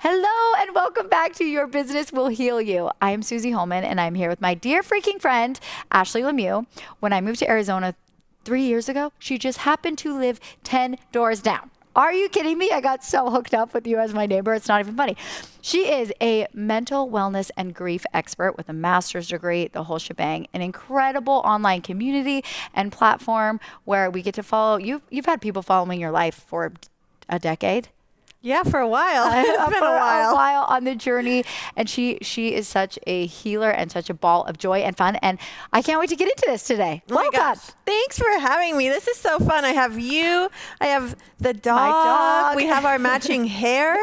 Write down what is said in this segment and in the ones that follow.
Hello and welcome back to Your Business Will Heal You. I am Suzy Holman and I'm here with my dear freaking friend, Ashley Lemieux. When I moved to Arizona 3 years ago, she just happened to live 10 doors down. Are you kidding me? I got so hooked up with you as my neighbor. It's not even funny. She is a mental wellness and grief expert with a master's degree, the whole shebang, an incredible online community and platform where we get to follow. You've had people following your life for a decade. Yeah, for a while. It's been a while on the journey. And she is such a healer and such a ball of joy and fun. And I can't wait to get into this today. Oh my gosh. Thanks for having me. This is so fun. I have you. I have the dog. My dog. We have our matching hair.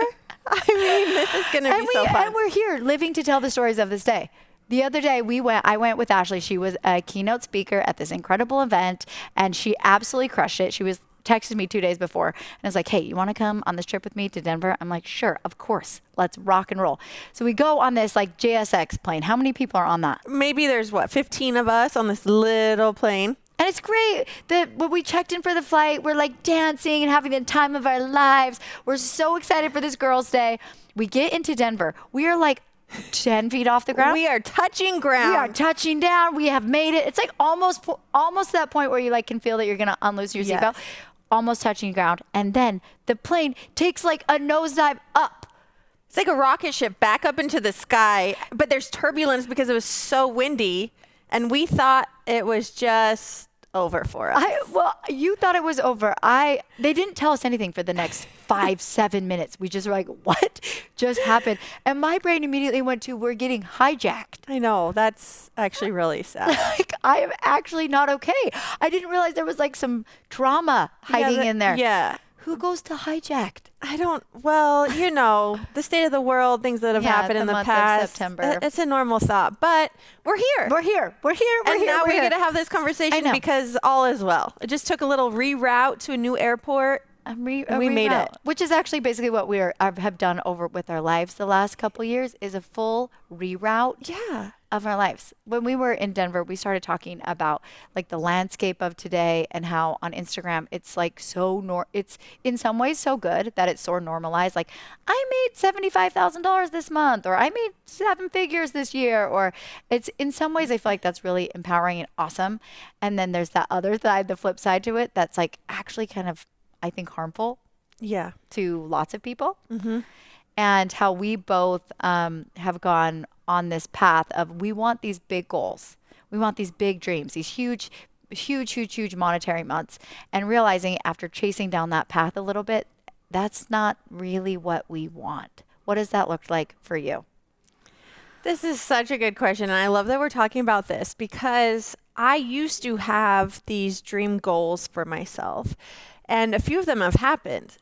I mean, this is going to be so fun. And we're here living to tell the stories of this day. The other day I went with Ashley. She was a keynote speaker at this incredible event and she absolutely crushed it. She was texted me 2 days before and was like, hey, you want to come on this trip with me to Denver? I'm like, sure, of course. Let's rock and roll. So we go on this like JSX plane. How many people are on that? Maybe there's 15 of us on this little plane. And it's great that when we checked in for the flight, we're like dancing and having the time of our lives. We're so excited for this girls' day. We get into Denver. We are like 10 feet off the ground. We are touching ground. We are touching down. We have made it. It's like almost that point where you like can feel that you're going to unloose your seatbelt. Almost touching ground. And then the plane takes like a nosedive up. It's like a rocket ship back up into the sky, but there's turbulence because it was so windy. And we thought it was just over for us. Well, you thought it was over. They didn't tell us anything for the next 5-7 minutes. We just were like, what just happened? And my brain immediately went to, we're getting hijacked. I know. That's actually really sad. Like, I am actually not okay. I didn't realize there was like some trauma hiding in there. Yeah. Who goes to hijacked? Well, you know, the state of the world, things that have happened in the month past. Of September. It's a normal thought, but we're here. We're here. And now we get to have this conversation because all is well. It just took a little reroute to a new airport. We made it. Which is actually basically what we have done over with our lives the last couple of years is a full reroute of our lives. When we were in Denver, we started talking about like the landscape of today and how on Instagram it's like it's in some ways so good that it's so normalized. Like I made $75,000 this month, or I made 7 figures this year, or it's in some ways I feel like that's really empowering and awesome. And then there's that other side, the flip side to it, that's like actually kind of I think harmful to lots of people. Mm-hmm. And how we both have gone on this path of we want these big goals. We want these big dreams, these huge monetary amounts, and realizing after chasing down that path a little bit, that's not really what we want. What does that look like for you? This is such a good question. And I love that we're talking about this because I used to have these dream goals for myself. And a few of them have happened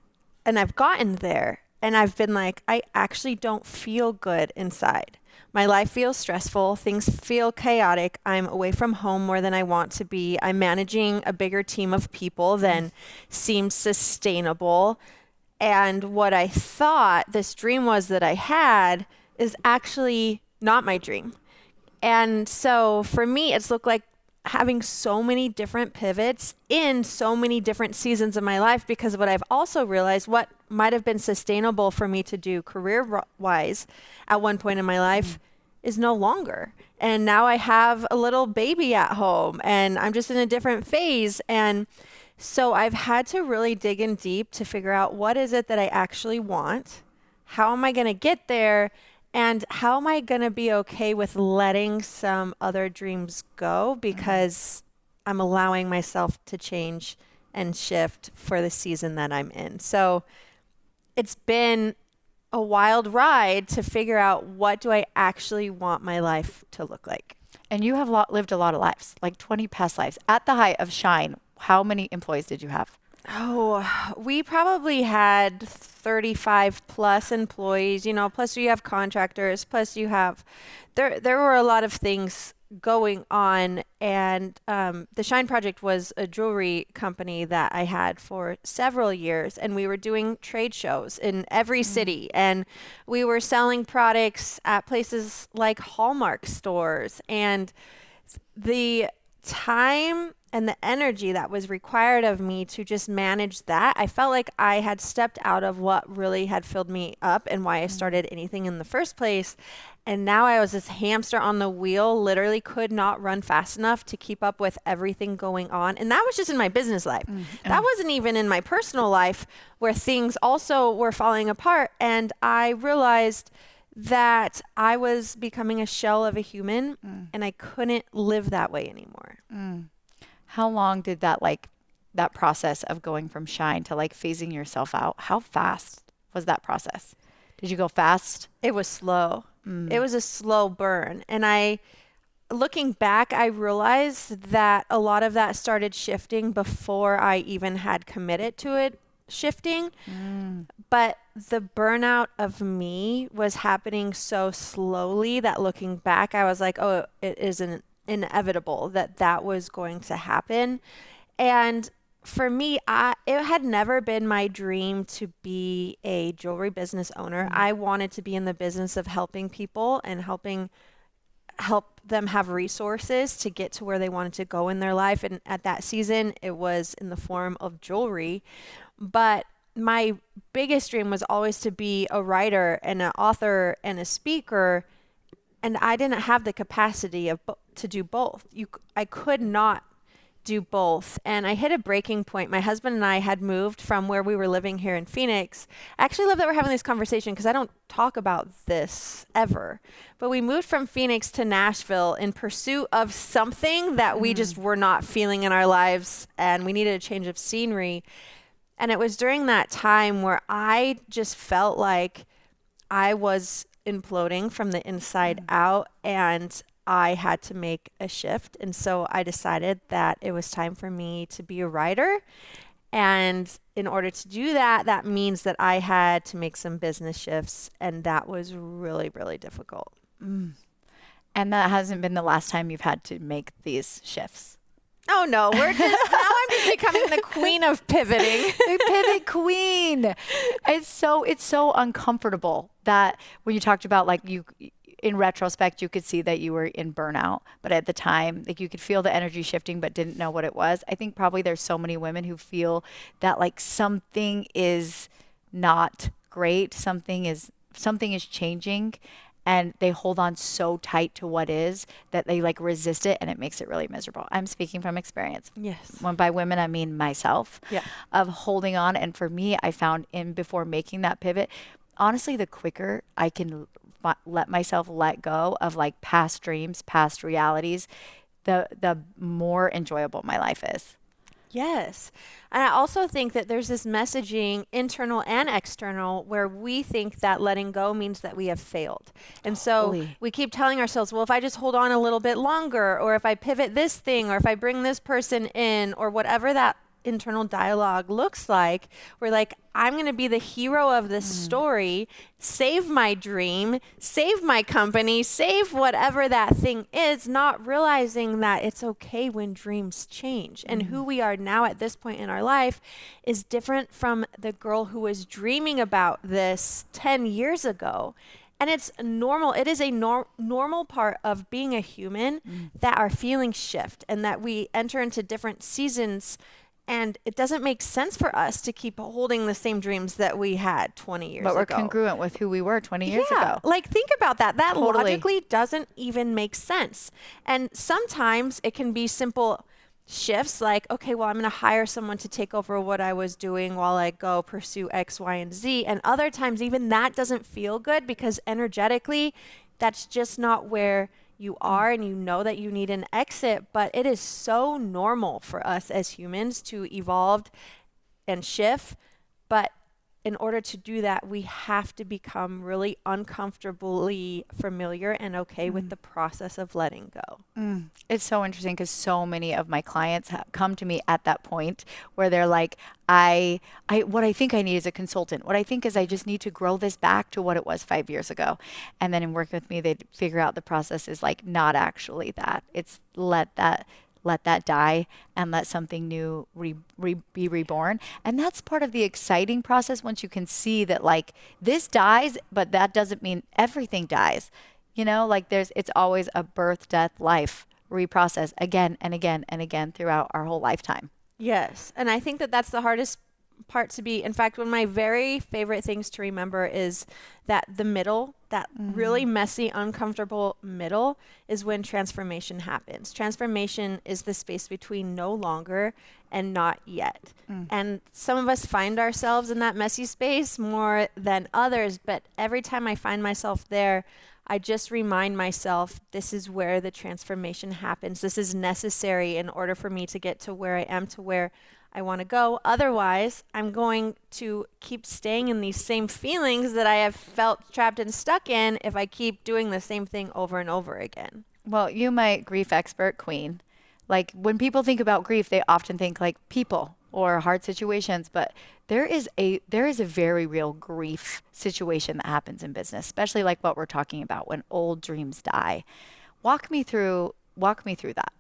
and I've gotten there and I've been like, I actually don't feel good inside. My life feels stressful. Things feel chaotic. I'm away from home more than I want to be. I'm managing a bigger team of people than seems sustainable. And what I thought this dream was that I had is actually not my dream. And so for me, it's looked like having so many different pivots in so many different seasons of my life, because what I've also realized, what might have been sustainable for me to do career-wise at one point in my life is no longer. And now I have a little baby at home and I'm just in a different phase. And so I've had to really dig in deep to figure out what is it that I actually want? How am I going to get there? And how am I going to be okay with letting some other dreams go because I'm allowing myself to change and shift for the season that I'm in. So it's been a wild ride to figure out what do I actually want my life to look like. And you have lived a lot of lives, like 20 past lives. At the height of Shine, how many employees did you have? Oh, we probably had 35 plus employees, you know, plus you have contractors, plus you have, there were a lot of things going on. And the Shine Project was a jewelry company that I had for several years. And we were doing trade shows in every city. And we were selling products at places like Hallmark stores. And time and the energy that was required of me to just manage that, I felt like I had stepped out of what really had filled me up and why I started anything in the first place. And now I was this hamster on the wheel, literally could not run fast enough to keep up with everything going on. And that was just in my business life. That wasn't even in my personal life, where things also were falling apart. And I realized that I was becoming a shell of a human and I couldn't live that way anymore. How long did that process of going from shine to like phasing yourself out, how fast was that process? Did you go fast? It was slow. It was a slow burn. And looking back, I realized that a lot of that started shifting before I even had committed to it shifting. But the burnout of me was happening so slowly that looking back, I was like, oh, it is inevitable that was going to happen. And for me, it had never been my dream to be a jewelry business owner. I wanted to be in the business of helping people and help them have resources to get to where they wanted to go in their life. And at that season, it was in the form of jewelry. But my biggest dream was always to be a writer and an author and a speaker. And I didn't have the capacity to do both. I could not do both. And I hit a breaking point. My husband and I had moved from where we were living here in Phoenix. I actually love that we're having this conversation because I don't talk about this ever. But we moved from Phoenix to Nashville in pursuit of something that we just were not feeling in our lives, and we needed a change of scenery. And it was during that time where I just felt like I was imploding from the inside out, and I had to make a shift. And so I decided that it was time for me to be a writer. And in order to do that, that means that I had to make some business shifts. And that was really, really difficult. And that hasn't been the last time you've had to make these shifts. Oh no, now I'm just becoming the queen of pivoting. The pivot queen. It's so uncomfortable that when you talked about like in retrospect, you could see that you were in burnout, but at the time, like you could feel the energy shifting, but didn't know what it was. I think probably there's so many women who feel that like something is not great, something is changing, and they hold on so tight to what is that they like resist it, and it makes it really miserable. I'm speaking from experience. Yes. When by women, I mean myself. Yeah. Of holding on. And for me, I found before making that pivot, honestly, the quicker I can let myself let go of like past dreams, past realities, the more enjoyable my life is. Yes. And I also think that there's this messaging, internal and external, where we think that letting go means that we have failed. And so we keep telling ourselves, well, if I just hold on a little bit longer, or if I pivot this thing, or if I bring this person in, or whatever that internal dialogue looks like, we're like, I'm going to be the hero of this story, save my dream, save my company, save whatever that thing is, not realizing that it's okay when dreams change. And who we are now at this point in our life is different from the girl who was dreaming about this 10 years ago. And it's normal. It is a normal part of being a human that our feelings shift and that we enter into different seasons. And it doesn't make sense for us to keep holding the same dreams that we had 20 years ago. But we're congruent with who we were 20 years ago. Like, think about that. That Totally. logically doesn't even make sense. And sometimes it can be simple shifts like, okay, well, I'm going to hire someone to take over what I was doing while I go pursue X, Y, and Z. And other times, even that doesn't feel good because energetically, that's just not where you are, and you know that you need an exit. But it is so normal for us as humans to evolve and shift. But in order to do that, we have to become really uncomfortably familiar and okay with the process of letting go. It's so interesting because so many of my clients have come to me at that point where they're like, what I think I need is a consultant. What I think is I just need to grow this back to what it was 5 years ago. And then in working with me, they'd figure out the process is like not actually that. It's let that die and let something new be reborn. And that's part of the exciting process once you can see that like this dies, but that doesn't mean everything dies. You know, like it's always a birth, death, life reprocess again and again and again throughout our whole lifetime. Yes. And I think that that's the hardest part to be. In fact, one of my very favorite things to remember is that the middle, that really messy, uncomfortable middle, is when transformation happens. Transformation is the space between no longer and not yet. And some of us find ourselves in that messy space more than others, but every time I find myself there, I just remind myself, this is where the transformation happens. This is necessary in order for me to get to where I am, to where I want to go. Otherwise, I'm going to keep staying in these same feelings that I have felt trapped and stuck in if I keep doing the same thing over and over again. Well, you, my grief expert queen, like when people think about grief, they often think like people or hard situations, but there is a very real grief situation that happens in business, especially like what we're talking about when old dreams die. Walk me through that.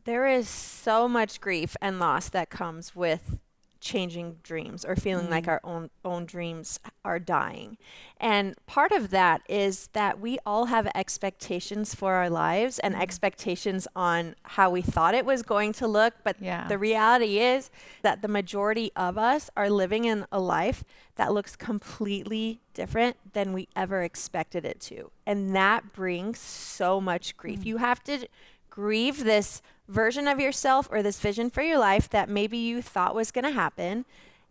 There is so much grief and loss that comes with changing dreams or feeling like our own dreams are dying. And part of that is that we all have expectations for our lives and expectations on how we thought it was going to look. But the reality is that the majority of us are living in a life that looks completely different than we ever expected it to. And that brings so much grief. You have to grieve this version of yourself or this vision for your life that maybe you thought was going to happen.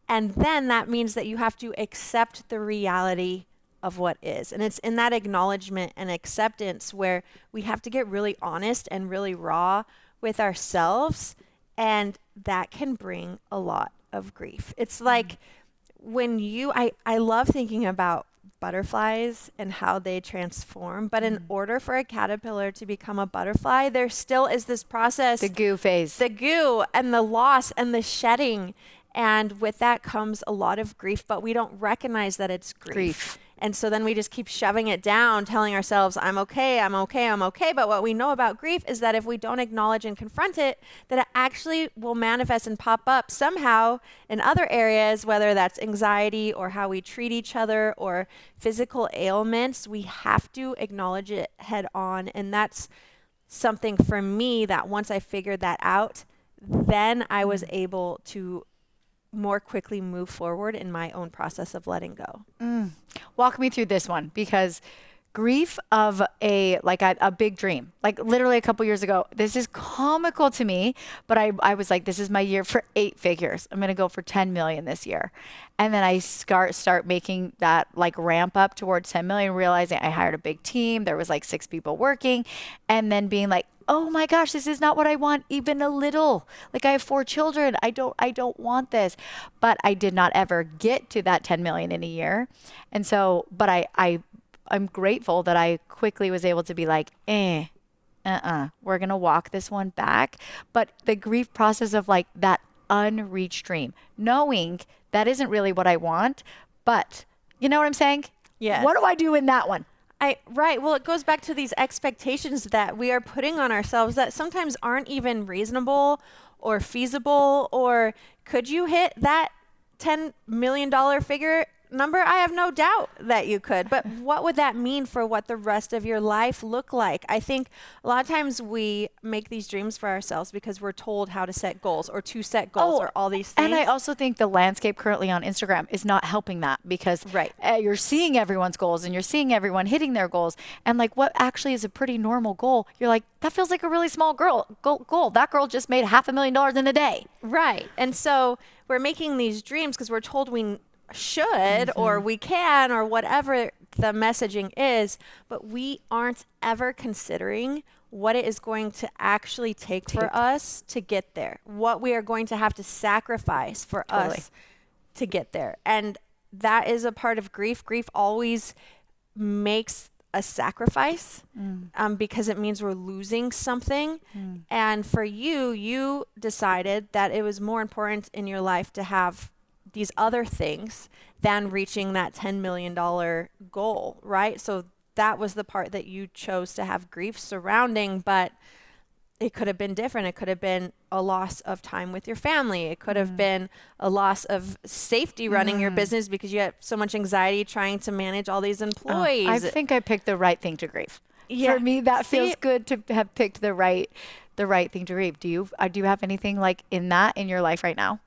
And then that means that you have to accept the reality of what is. And it's in that acknowledgement and acceptance where we have to get really honest and really raw with ourselves. And that can bring a lot of grief. It's like when I love thinking about butterflies and how they transform. But in order for a caterpillar to become a butterfly, there still is this process. The goo phase. The goo and the loss and the shedding. And with that comes a lot of grief, but we don't recognize that it's grief. And so then we just keep shoving it down, telling ourselves, I'm okay, I'm okay, I'm okay. But what we know about grief is that if we don't acknowledge and confront it, that it actually will manifest and pop up somehow in other areas, whether that's anxiety or how we treat each other or physical ailments. We have to acknowledge it head on. And that's something for me that once I figured that out, then I was able to more quickly move forward in my own process of letting go. Walk me through this one, because grief of a big dream, like literally a couple years ago, this is comical to me, but I was like, this is my year for 8 figures. I'm going to go for 10 million this year. And then I start making that like ramp up towards 10 million, realizing I hired a big team. There was like 6 people working, and then being like, oh my gosh, this is not what I want even a little. Like I have 4 children. I don't want this. But I did not ever get to that 10 million in a year. And so, but I'm grateful that I quickly was able to be like, we're going to walk this one back. But the grief process of like that unreached dream, knowing that isn't really what I want, but you know what I'm saying? Yes. What do I do in that one? Right. Well, it goes back to these expectations that we are putting on ourselves that sometimes aren't even reasonable or feasible. Or could you hit that $10 million figure number? I have no doubt that you could. But what would that mean for what the rest of your life look like? I think a lot of times we make these dreams for ourselves because we're told how to set goals or to set goals or all these things. And I also think the landscape currently on Instagram is not helping that, because you're seeing everyone's goals and you're seeing everyone hitting their goals. And like what actually is a pretty normal goal, you're like, that feels like a really small goal. That girl just made $500,000 in a day. Right. And so we're making these dreams because we're told we should or we can or whatever the messaging is, but we aren't ever considering what it is going to actually take for us to get there, what we are going to have to sacrifice for us to get there. And that is a part of grief. Grief always makes a sacrifice because it means we're losing something. And for you decided that it was more important in your life to have these other things than reaching that $10 million goal, right? So that was the part that you chose to have grief surrounding. But it could have been different. It could have been a loss of time with your family. It could have been a loss of safety running your business because you have so much anxiety trying to manage all these employees. I think I picked the right thing to grieve. Yeah. For me, that feels good to have picked the right thing to grieve. Do you have anything like in your life right now?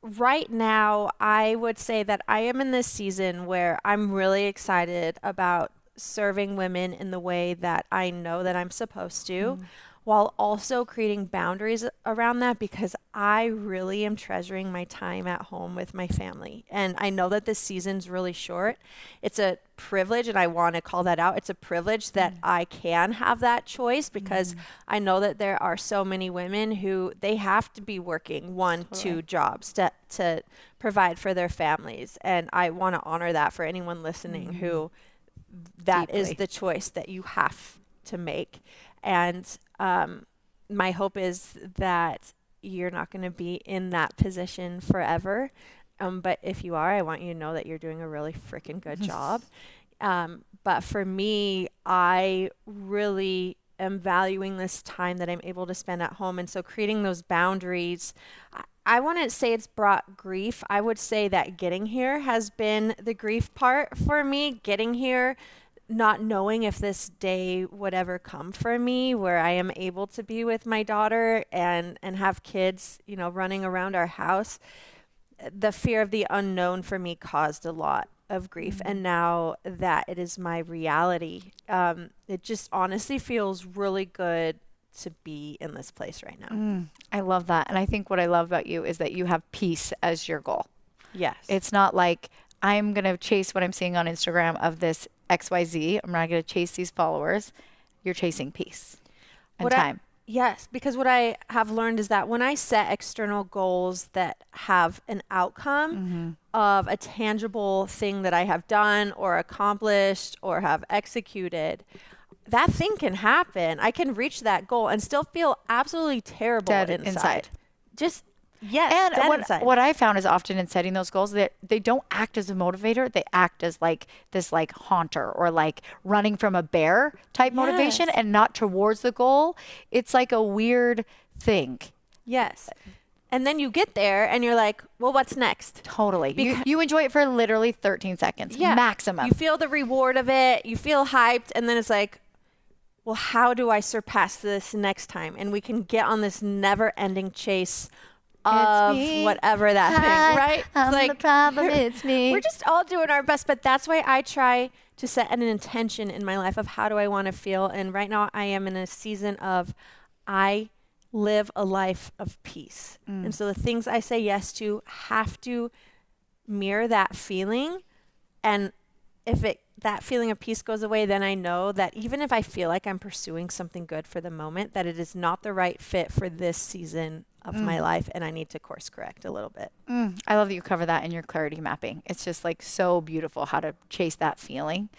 Right now, I would say that I am in this season where I'm really excited about serving women in the way that I know that I'm supposed to, while also creating boundaries around that, because I really am treasuring my time at home with my family. And I know that this season's really short. It's a privilege, and I want to call that out. It's a privilege that I can have that choice, because I know that there are so many women who they have to be working 1-2 jobs to provide for their families. And I want to honor that for anyone listening who that is the choice that you have to make. And my hope is that you're not going to be in that position forever. But if you are, I want you to know that you're doing a really freaking good job. But for me, I really am valuing this time that I'm able to spend at home. And so creating those boundaries, I wouldn't say it's brought grief. I would say that getting here has been the grief part for me. Getting here, not knowing if this day would ever come for me where I am able to be with my daughter and have kids, you know, running around our house. The fear of the unknown for me caused a lot of grief. And now that it is my reality, it just honestly feels really good to be in this place right now. I love that. And I think what I love about you is that you have peace as your goal. Yes. It's not like I'm going to chase what I'm seeing on Instagram of this XYZ. I'm not going to chase these followers. You're chasing peace and time. Yes, because what I have learned is that when I set external goals that have an outcome of a tangible thing that I have done or accomplished or have executed, that thing can happen. I can reach that goal and still feel absolutely terrible Dead inside. Just and what I found is often in setting those goals that they don't act as a motivator. They act as like this like haunter or like running from a bear type motivation and not towards the goal. It's like a weird thing. Yes. And then you get there and you're like, well, what's next? Totally. You enjoy it for literally 13 seconds maximum. You feel the reward of it. You feel hyped. And then it's like, well, how do I surpass this next time? And we can get on this never ending chase of whatever that thing, right? I'm like, the problem, it's me. We're just all doing our best, but that's why I try to set an intention in my life of how do I want to feel. And right now I am in a season of I live a life of peace. And so the things I say yes to have to mirror that feeling. And if that feeling of peace goes away, then I know that even if I feel like I'm pursuing something good for the moment, that it is not the right fit for this season of my life, and I need to course correct a little bit. I love that you cover that in your clarity mapping. It's just like so beautiful how to chase that feeling.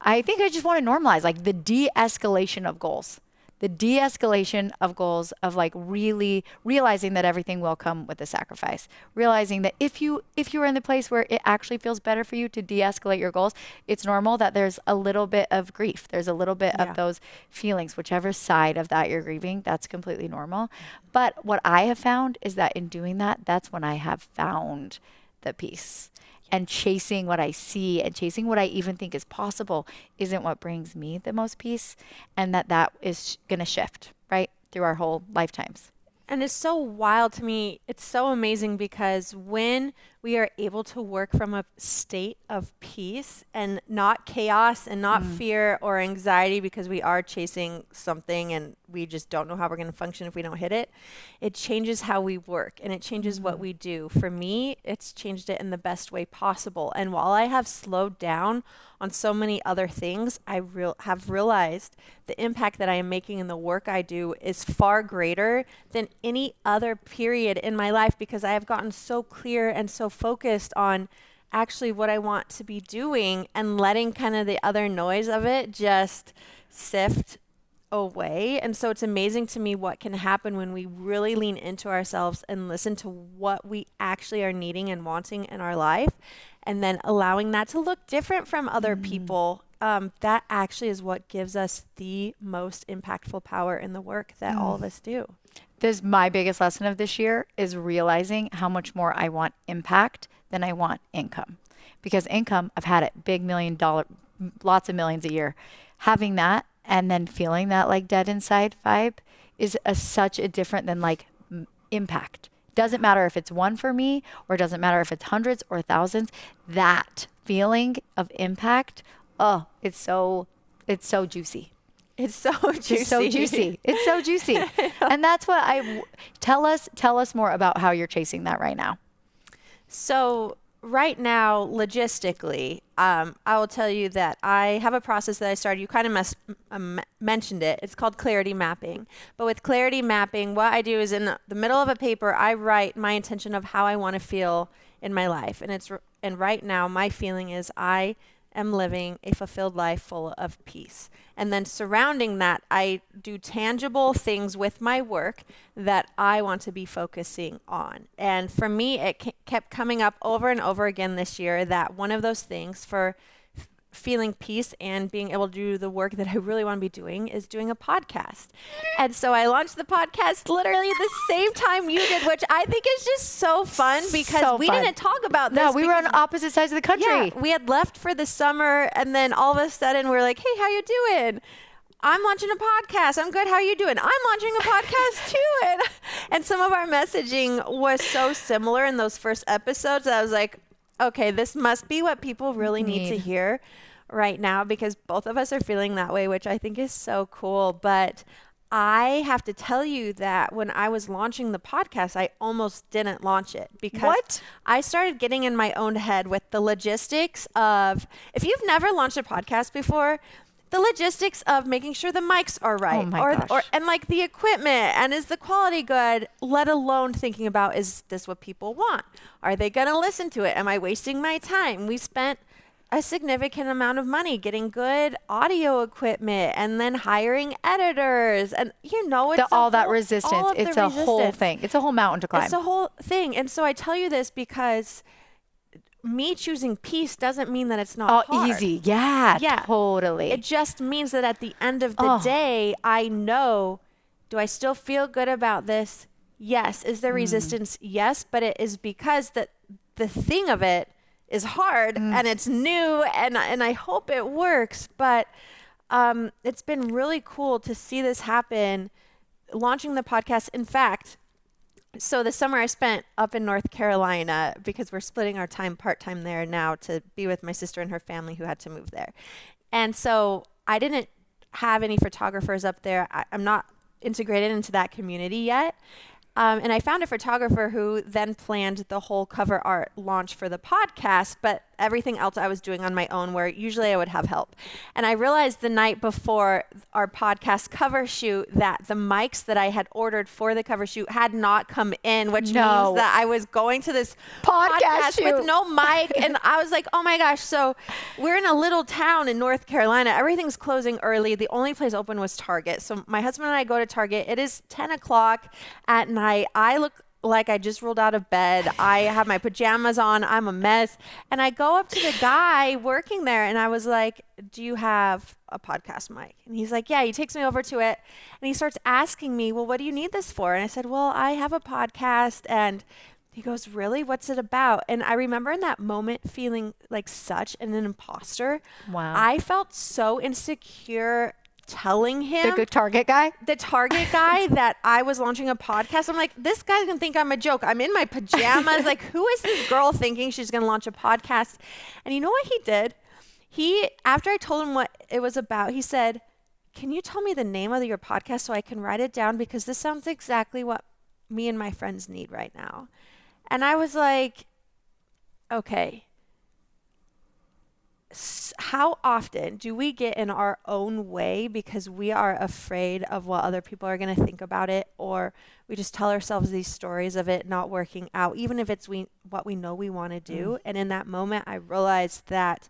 I think I just want to normalize like the de-escalation of goals. The de-escalation of goals of like really realizing that everything will come with a sacrifice. Realizing that if you are in the place where it actually feels better for you to de-escalate your goals, it's normal that there's a little bit of grief. There's a little bit of those feelings, whichever side of that you're grieving, that's completely normal. But what I have found is that in doing that, that's when I have found the peace. And chasing what I see and chasing what I even think is possible isn't what brings me the most peace. And that is going to shift, right? Through our whole lifetimes. And it's so wild to me. It's so amazing because when we are able to work from a state of peace and not chaos and not fear or anxiety because we are chasing something and we just don't know how we're going to function if we don't hit it, it changes how we work and it changes what we do. For me, it's changed it in the best way possible. And while I have slowed down on so many other things, I have realized the impact that I am making in the work I do is far greater than any other period in my life because I have gotten so clear and so focused on actually what I want to be doing and letting kind of the other noise of it just sift away. And so it's amazing to me what can happen when we really lean into ourselves and listen to what we actually are needing and wanting in our life, and then allowing that to look different from other people that actually is what gives us the most impactful power in the work that all of us do. This my biggest lesson of this year is realizing how much more I want impact than I want income. Because income, I've had it, big $1 million, lots of millions a year. Having that and then feeling that like dead inside vibe is such a different than like impact. Doesn't matter if it's one for me or it doesn't matter if it's hundreds or thousands. That feeling of impact, oh, it's so juicy. It's so juicy. It's so juicy. It's so juicy. And that's what tell us more about how you're chasing that right now. So right now, logistically, I will tell you that I have a process that I started. You kind of mentioned it. It's called clarity mapping. But with clarity mapping, what I do is in the middle of a paper, I write my intention of how I want to feel in my life. And right now, my feeling is I am living a fulfilled life full of peace. And then surrounding that, I do tangible things with my work that I want to be focusing on. And for me, it kept coming up over and over again this year that one of those things for feeling peace and being able to do the work that I really want to be doing is doing a podcast. And so I launched the podcast literally the same time you did, which I think is just so fun because we didn't talk about this. No, we were on opposite sides of the country. Yeah, we had left for the summer and then all of a sudden we're like, hey, how you doing? I'm launching a podcast. I'm good. How are you doing? I'm launching a podcast too. And some of our messaging was so similar in those first episodes that I was like, okay, this must be what people really need to hear right now because both of us are feeling that way, which I think is so cool. But I have to tell you that when I was launching the podcast, I almost didn't launch it because I started getting in my own head with the logistics of, if you've never launched a podcast before, the logistics of making sure the mics are right and like the equipment and is the quality good, let alone thinking about, is this what people want? Are they going to listen to it? Am I wasting my time? We spent a significant amount of money getting good audio equipment and then hiring editors and it's all that resistance. It's a whole thing. It's a whole mountain to climb. It's a whole thing. And so I tell you this because me choosing peace doesn't mean that it's not hard. Easy. Yeah, totally. It just means that at the end of the day, I know, do I still feel good about this? Yes. Is there resistance? Yes. But it is because that the thing of it is hard and it's new and I hope it works. But it's been really cool to see this happen, launching the podcast. In fact, so the summer I spent up in North Carolina because we're splitting our time part-time there now to be with my sister and her family who had to move there. And so I didn't have any photographers up there. I'm not integrated into that community yet. And I found a photographer who then planned the whole cover art launch for the podcast, but everything else I was doing on my own, where usually I would have help. And I realized the night before our podcast cover shoot that the mics that I had ordered for the cover shoot had not come in, which means that I was going to this podcast with no mic. And I was like, oh my gosh. So we're in a little town in North Carolina. Everything's closing early. The only place open was Target. So my husband and I go to Target. It is 10 o'clock at night. I look like I just rolled out of bed. I have my pajamas on. I'm a mess. And I go up to the guy working there and I was like, do you have a podcast mic? And he's like, yeah. He takes me over to it and he starts asking me, well, what do you need this for? And I said, well, I have a podcast. And he goes, really? What's it about? And I remember in that moment feeling like such an imposter. Wow. I felt so insecure telling him, the Target guy that I was launching a podcast. I'm like, this guy's gonna think I'm a joke. I'm in my pajamas. Like, who is this girl thinking she's gonna launch a podcast? And you know what he did? After I told him what it was about, he said, can you tell me the name of your podcast so I can write it down? Because this sounds exactly what me and my friends need right now. And I was like, okay. How often do we get in our own way because we are afraid of what other people are going to think about it, or we just tell ourselves these stories of it not working out, even if it's what we know we want to do. And in that moment, I realized that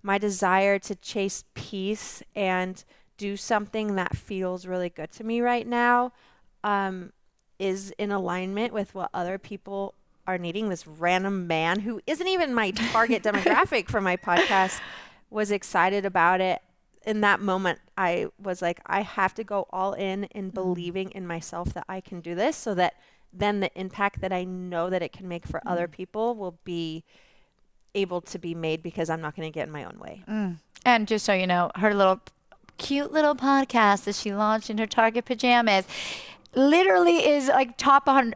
my desire to chase peace and do something that feels really good to me right now is in alignment with what other people are needing. This random man who isn't even my target demographic for my podcast, was excited about it. In that moment, I was like, I have to go all in believing in myself that I can do this, so that then the impact that I know that it can make for other people will be able to be made, because I'm not going to get in my own way. And just so you know, her cute little podcast that she launched in her Target pajamas literally is like top 100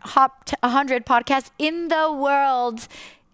podcasts in the world.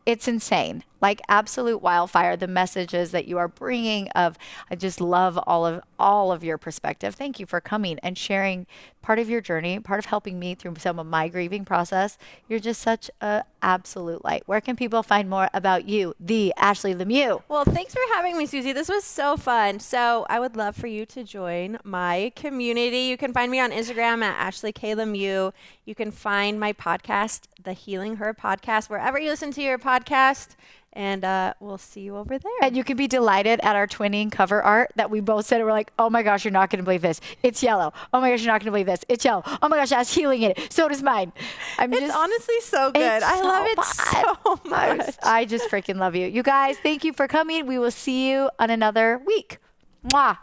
It's insane, like absolute wildfire. The messages that you are bringing I just love all of your perspective. Thank you for coming and sharing part of your journey, part of helping me through some of my grieving process. You're just such a absolute light. Where can people find more about you, the Ashley Lemieux? Well, thanks for having me, Suzy. This was so fun. So I would love for you to join my community. You can find me on Instagram at Ashley K. Lemieux. You can find my podcast, the Healing Her Podcast, wherever you listen to your podcast. And we'll see you over there. And you can be delighted at our twinning cover art that we both said. We're like, oh my gosh, you're not going to believe this. It's yellow. Oh my gosh, you're not going to believe this. It's yellow. Oh my gosh, that's healing in it. So does mine. It's honestly so good. I love it so much. I just freaking love you. You guys, thank you for coming. We will see you on another week. Mwah.